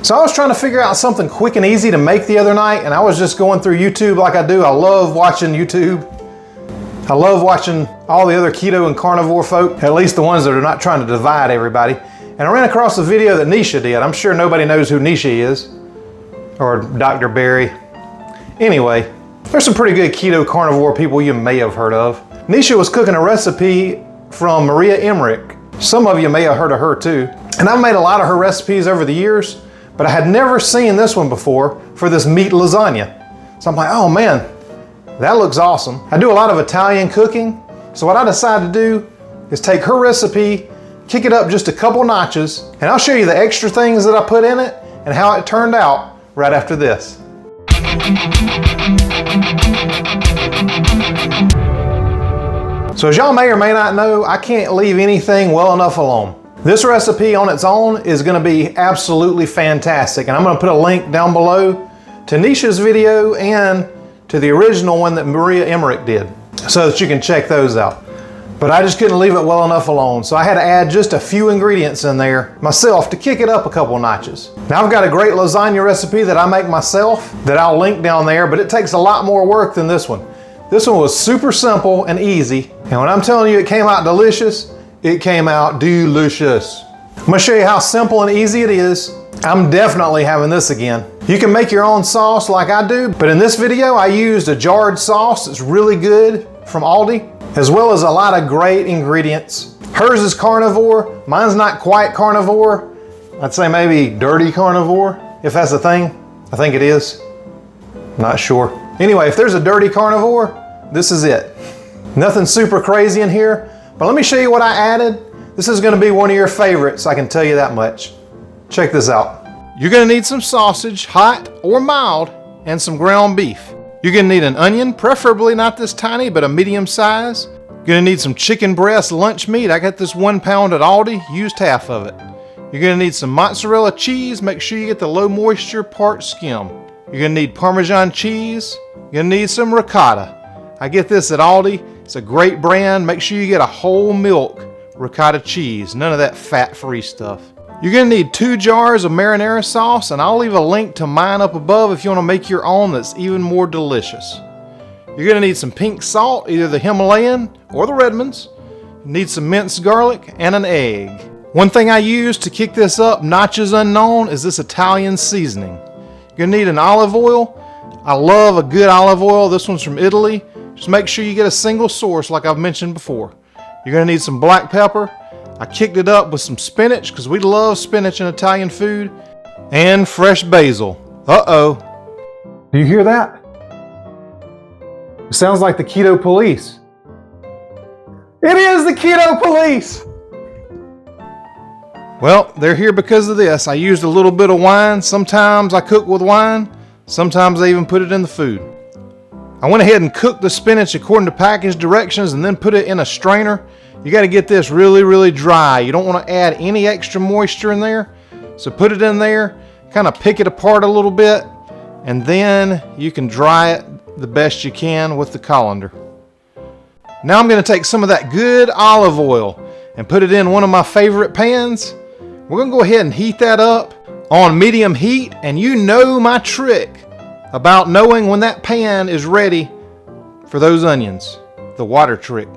So I was trying to figure out something quick and easy to make the other night, and I was just going through YouTube like I do. I love watching YouTube. I love watching all the other keto and carnivore folk, at least the ones that are not trying to divide everybody. And I ran across a video that Nisha did. I'm sure nobody knows who Nisha is, or Dr. Barry. Anyway, there's some pretty good keto carnivore people you may have heard of. Nisha was cooking a recipe from Maria Emmerich. Some of you may have heard of her too. And I've made a lot of her recipes over the years, but I had never seen this one before for this meat lasagna. So I'm like, oh man, that looks awesome. I do a lot of Italian cooking, so what I decided to do is take her recipe, kick it up just a couple notches, and I'll show you the extra things that I put in it and how it turned out right after this. So as y'all may or may not know, I can't leave anything well enough alone. This recipe on its own is gonna be absolutely fantastic, and I'm gonna put a link down below to Nisha's video and to the original one that Maria Emmerich did, so that you can check those out. But I just couldn't leave it well enough alone, so I had to add just a few ingredients in there myself to kick it up a couple notches. Now I've got a great lasagna recipe that I make myself that I'll link down there, but it takes a lot more work than this one. This one was super simple and easy, and when I'm telling you it came out delicious, it came out delicious. I'm gonna show you how simple and easy it is. I'm definitely having this again. You can make your own sauce like I do, but in this video I used a jarred sauce that's really good from Aldi, as well as a lot of great ingredients. Hers is carnivore, mine's not quite carnivore. I'd say maybe dirty carnivore, if that's a thing. I think it is, not sure. Anyway, if there's a dirty carnivore, this is it. Nothing super crazy in here, but let me show you what I added. This is gonna be one of your favorites, I can tell you that much. Check this out. You're gonna need some sausage, hot or mild, and some ground beef. You're gonna need an onion, preferably not this tiny, but a medium size. You're gonna need some chicken breast lunch meat. I got this 1 pound at Aldi, used half of it. You're gonna need some mozzarella cheese. Make sure you get the low moisture part skim. You're gonna need Parmesan cheese. You're gonna need some ricotta. I get this at Aldi. It's a great brand. Make sure you get a whole milk ricotta cheese. None of that fat-free stuff. You're gonna need 2 jars of marinara sauce, and I'll leave a link to mine up above if you wanna make your own that's even more delicious. You're gonna need some pink salt, either the Himalayan or the Redmond's. You need some minced garlic and an egg. One thing I use to kick this up notches unknown is this Italian seasoning. You're gonna need an olive oil. I love a good olive oil. This one's from Italy. Just make sure you get a single source like I've mentioned before. You're gonna need some black pepper. I kicked it up with some spinach because we love spinach in Italian food, and fresh basil. Uh-oh. Do you hear that? It sounds like the keto police. It is the keto police! Well, they're here because of this. I used a little bit of wine. Sometimes I cook with wine. Sometimes I even put it in the food. I went ahead and cooked the spinach according to package directions and then put it in a strainer. You got to get this really, really dry. You don't want to add any extra moisture in there. So put it in there, kind of pick it apart a little bit, and then you can dry it the best you can with the colander. Now I'm going to take some of that good olive oil and put it in one of my favorite pans. We're going to go ahead and heat that up on medium heat, and you know my trick about knowing when that pan is ready for those onions, the water trick.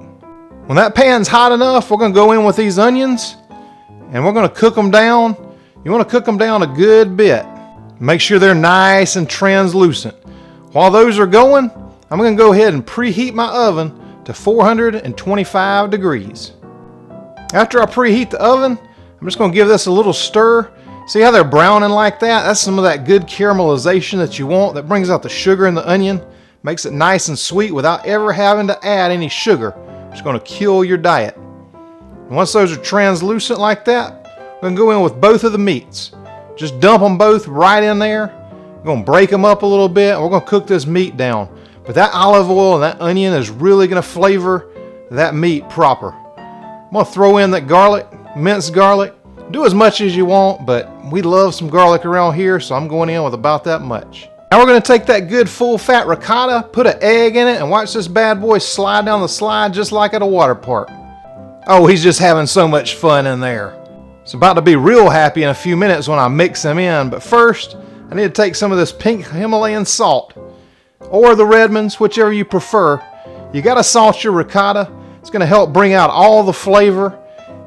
When that pan's hot enough, we're gonna go in with these onions and we're gonna cook them down. You wanna cook them down a good bit. Make sure they're nice and translucent. While those are going, I'm gonna go ahead and preheat my oven to 425 degrees. After I preheat the oven, I'm just gonna give this a little stir. See how they're browning like that? That's some of that good caramelization that you want. That brings out the sugar in the onion, makes it nice and sweet without ever having to add any sugar. It's going to kill your diet. And once those are translucent like that, we're going to go in with both of the meats. Just dump them both right in there. We're going to break them up a little bit, and we're going to cook this meat down. But that olive oil and that onion is really going to flavor that meat proper. I'm going to throw in that garlic, minced garlic. Do as much as you want, but we love some garlic around here, so I'm going in with about that much. Now we're going to take that good full fat ricotta, put an egg in it, and watch this bad boy slide down the slide just like at a water park. Oh, he's just having so much fun in there. It's about to be real happy in a few minutes when I mix them in, but first I need to take some of this pink Himalayan salt, or the Redmonds, whichever you prefer. You gotta salt your ricotta. It's gonna help bring out all the flavor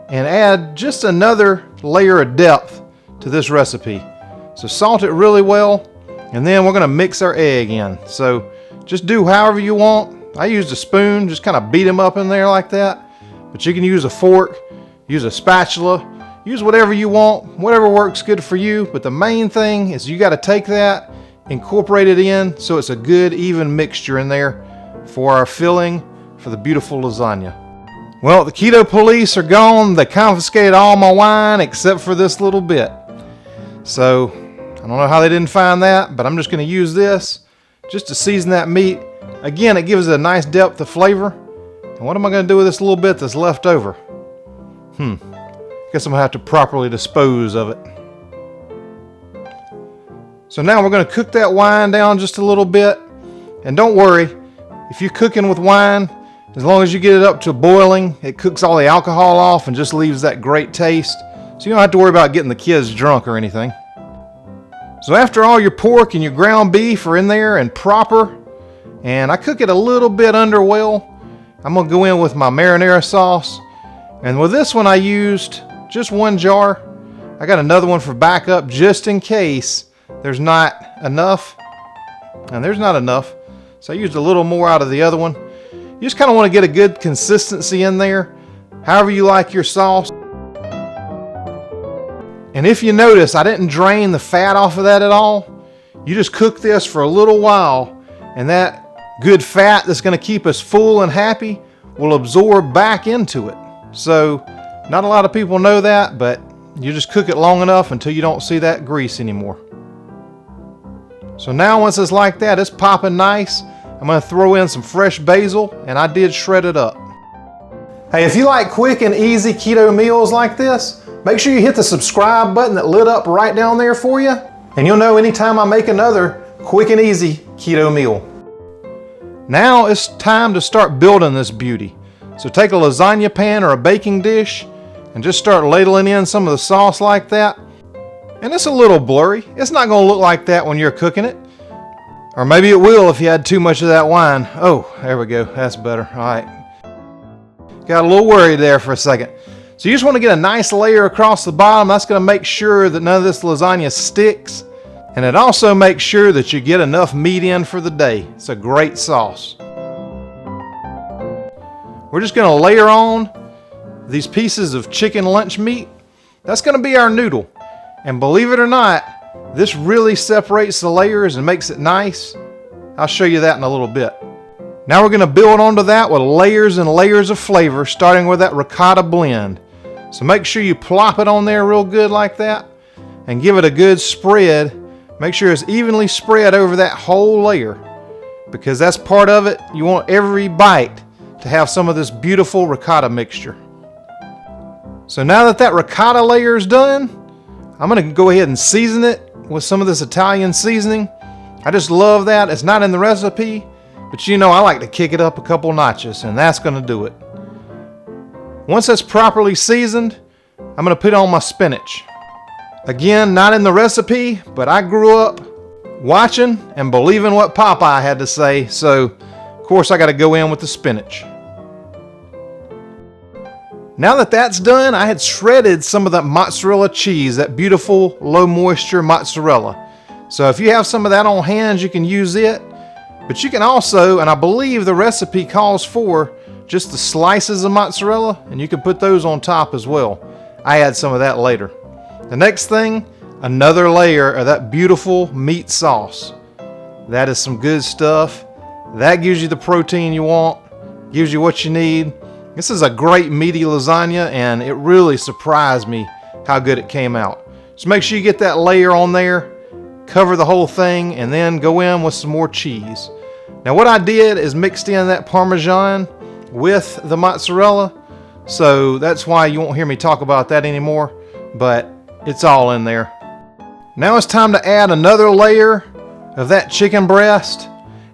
and add just another layer of depth to this recipe. So salt it really well, and then we're gonna mix our egg in. So just do however you want. I used a spoon, just kind of beat them up in there like that, but you can use a fork, use a spatula, use whatever you want, whatever works good for you. But the main thing is you got to take that, incorporate it in so it's a good even mixture in there for our filling for the beautiful lasagna. Well, the keto police are gone. They confiscated all my wine except for this little bit. So I don't know how they didn't find that, but I'm just going to use this just to season that meat. Again, it gives it a nice depth of flavor. And what am I going to do with this little bit that's left over? Guess I'm going to have to properly dispose of it. So now we're going to cook that wine down just a little bit. And don't worry, if you're cooking with wine, as long as you get it up to boiling, it cooks all the alcohol off and just leaves that great taste. So you don't have to worry about getting the kids drunk or anything. So after all your pork and your ground beef are in there and proper, and I cook it a little bit under well, I'm going to go in with my marinara sauce. And with this one I used just one jar. I got another one for backup just in case there's not enough. And there's not enough. So I used a little more out of the other one. You just kind of want to get a good consistency in there, however you like your sauce. And if you notice, I didn't drain the fat off of that at all. You just cook this for a little while, and that good fat that's going to keep us full and happy will absorb back into it. So not a lot of people know that, but you just cook it long enough until you don't see that grease anymore. So now once it's like that, it's popping nice. I'm going to throw in some fresh basil, and I did shred it up. Hey, if you like quick and easy keto meals like this, make sure you hit the subscribe button that lit up right down there for you, and you'll know anytime I make another quick and easy keto meal. Now it's time to start building this beauty. So take a lasagna pan or a baking dish and just start ladling in some of the sauce like that. And it's a little blurry. It's not going to look like that when you're cooking it. Or maybe it will if you had too much of that wine. Oh, there we go. That's better. All right. Got a little worried there for a second. So you just want to get a nice layer across the bottom. That's going to make sure that none of this lasagna sticks. And it also makes sure that you get enough meat in for the day. It's a great sauce. We're just going to layer on these pieces of chicken lunch meat. That's going to be our noodle. And believe it or not, this really separates the layers and makes it nice. I'll show you that in a little bit. Now we're going to build onto that with layers and layers of flavor, starting with that ricotta blend. So make sure you plop it on there real good like that and give it a good spread. Make sure it's evenly spread over that whole layer, because that's part of it. You want every bite to have some of this beautiful ricotta mixture. So now that that ricotta layer is done, I'm going to go ahead and season it with some of this Italian seasoning. I just love that. It's not in the recipe, but you know I like to kick it up a couple notches, and that's going to do it. Once that's properly seasoned, I'm going to put on my spinach. Again, not in the recipe, but I grew up watching and believing what Popeye had to say, so of course I got to go in with the spinach. Now that that's done, I had shredded some of that mozzarella cheese, that beautiful low moisture mozzarella. So if you have some of that on hand, you can use it. But you can also, and I believe the recipe calls for just the slices of mozzarella, and you can put those on top as well. I add some of that later. The next thing, another layer of that beautiful meat sauce. That is some good stuff. That gives you the protein you want, gives you what you need. This is a great meaty lasagna, and it really surprised me how good it came out. So make sure you get that layer on there, cover the whole thing, and then go in with some more cheese. Now what I did is mixed in that parmesan with the mozzarella, so that's why you won't hear me talk about that anymore, but it's all in there. Now it's time to add another layer of that chicken breast.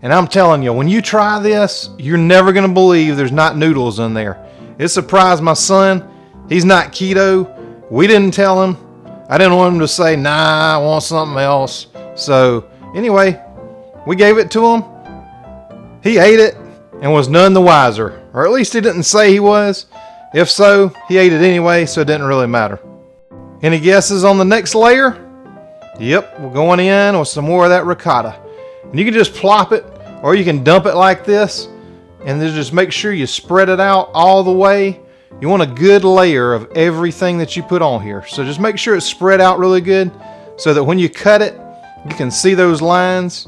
And I'm telling you, when you try this, you're never going to believe there's not noodles in there. It surprised my son. He's not keto. We didn't tell him. I didn't want him to say, nah, I want something else. So anyway, we gave it to him. He ate it and was none the wiser. Or at least he didn't say he was. If so, he ate it anyway, so it didn't really matter. Any guesses on the next layer? Yep, we're going in with some more of that ricotta. And you can just plop it, or you can dump it like this, and then just make sure you spread it out all the way. You want a good layer of everything that you put on here. So just make sure it's spread out really good so that when you cut it, you can see those lines.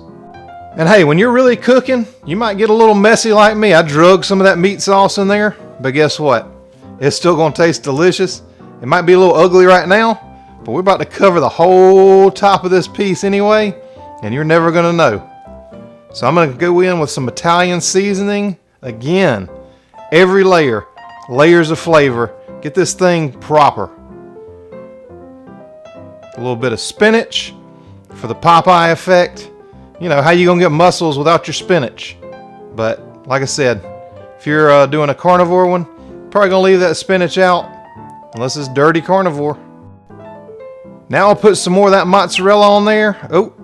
And hey, when you're really cooking, you might get a little messy like me. I drug some of that meat sauce in there, but guess what? It's still going to taste delicious. It might be a little ugly right now, but we're about to cover the whole top of this piece anyway, and you're never going to know. So I'm going to go in with some Italian seasoning. Again, every layer, layers of flavor. Get this thing proper. A little bit of spinach for the Popeye effect. You know, how you going to get muscles without your spinach? But like I said, if you're doing a carnivore one, probably going to leave that spinach out unless it's dirty carnivore. Now I'll put some more of that mozzarella on there. Oh,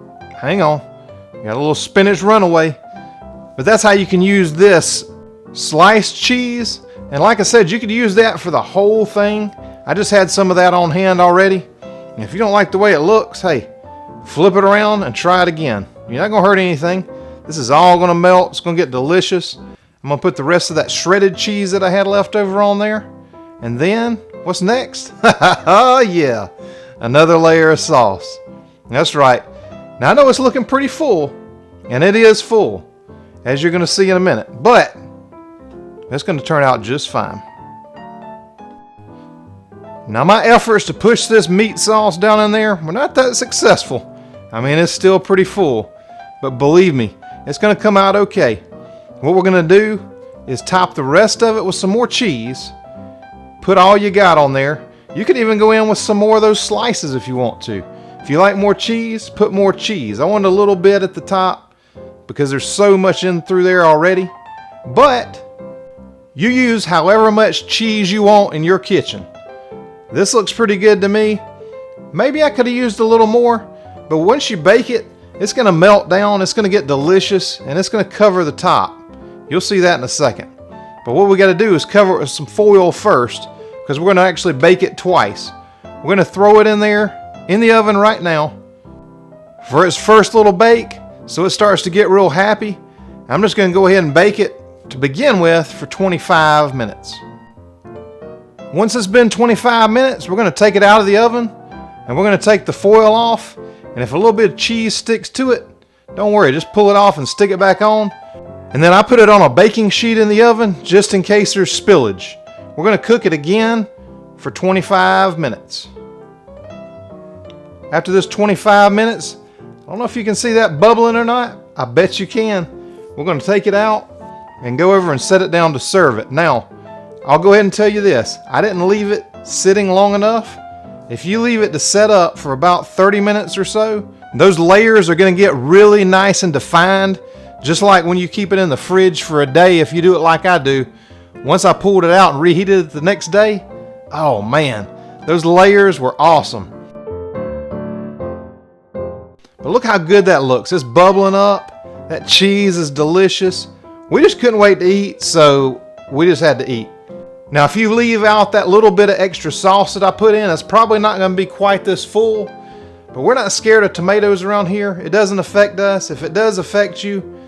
hang on. Got a little spinach runaway. But that's how you can use this sliced cheese. And like I said, you could use that for the whole thing. I just had some of that on hand already. And if you don't like the way it looks, hey, flip it around and try it again. You're not going to hurt anything. This is all going to melt. It's going to get delicious. I'm going to put the rest of that shredded cheese that I had left over on there. And then, what's next? Oh yeah, another layer of sauce. That's right. Now I know it's looking pretty full, and it is full, as you're going to see in a minute. But it's going to turn out just fine. Now my efforts to push this meat sauce down in there were not that successful. I mean, it's still pretty full. But believe me, it's going to come out okay. What we're going to do is top the rest of it with some more cheese. Put all you got on there. You could even go in with some more of those slices if you want to. If you like more cheese, put more cheese. I want a little bit at the top because there's so much in through there already. But you use however much cheese you want in your kitchen. This looks pretty good to me. Maybe I could have used a little more, but once you bake it, it's going to melt down, it's going to get delicious, and it's going to cover the top. You'll see that in a second. But what we got to do is cover it with some foil first, because we're going to actually bake it twice. We're going to throw it in there, in the oven right now, for its first little bake, so it starts to get real happy. I'm just going to go ahead and bake it, to begin with, for 25 minutes. Once it's been 25 minutes, we're going to take it out of the oven, and we're going to take the foil off. And if a little bit of cheese sticks to it, don't worry, just pull it off and stick it back on. And then I put it on a baking sheet in the oven just in case there's spillage. We're going to cook it again for 25 minutes. After this 25 minutes, I don't know if you can see that bubbling or not. I bet you can. We're going to take it out and go over and set it down to serve it. Now, I'll go ahead and tell you this. I didn't leave it sitting long enough. If you leave it to set up for about 30 minutes or so, those layers are going to get really nice and defined, just like when you keep it in the fridge for a day. If you do it like I do, once I pulled it out and reheated it the next day, oh man, those layers were awesome. But look how good that looks. It's bubbling up. That cheese is delicious. We just couldn't wait to eat, so we just had to eat. Now, if you leave out that little bit of extra sauce that I put in, it's probably not going to be quite this full. But we're not scared of tomatoes around here. It doesn't affect us. If it does affect you,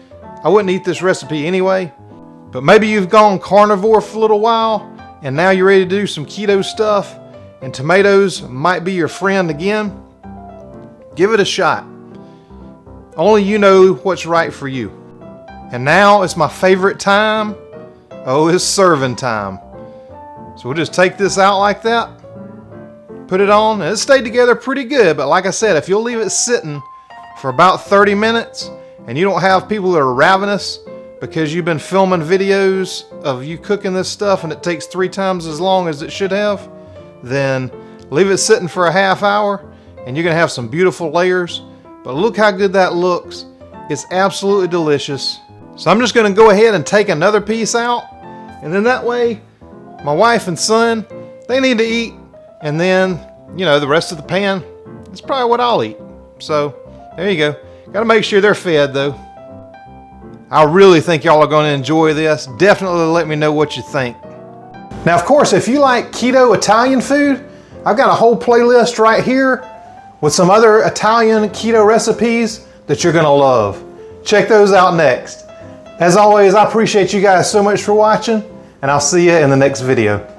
I wouldn't eat this recipe anyway. But maybe you've gone carnivore for a little while, and now you're ready to do some keto stuff, and tomatoes might be your friend again. Give it a shot. Only you know what's right for you. And now it's my favorite time. Oh, it's serving time. So we'll just take this out like that, put it on, and it stayed together pretty good. But like I said, if you'll leave it sitting for about 30 minutes and you don't have people that are ravenous because you've been filming videos of you cooking this stuff and it takes 3 times as long as it should have, then leave it sitting for a half hour and you're going to have some beautiful layers. But look how good that looks. It's absolutely delicious. So I'm just going to go ahead and take another piece out, and then that way my wife and son, they need to eat And then, you know, the rest of the pan, it's probably what I'll eat. So there you go. Gotta make sure they're fed though. I really think y'all are gonna enjoy this. Definitely let me know what you think. Now, of course, if you like keto Italian food, I've got a whole playlist right here with some other Italian keto recipes that you're gonna love. Check those out next. As always, I appreciate you guys so much for watching, and I'll see you in the next video.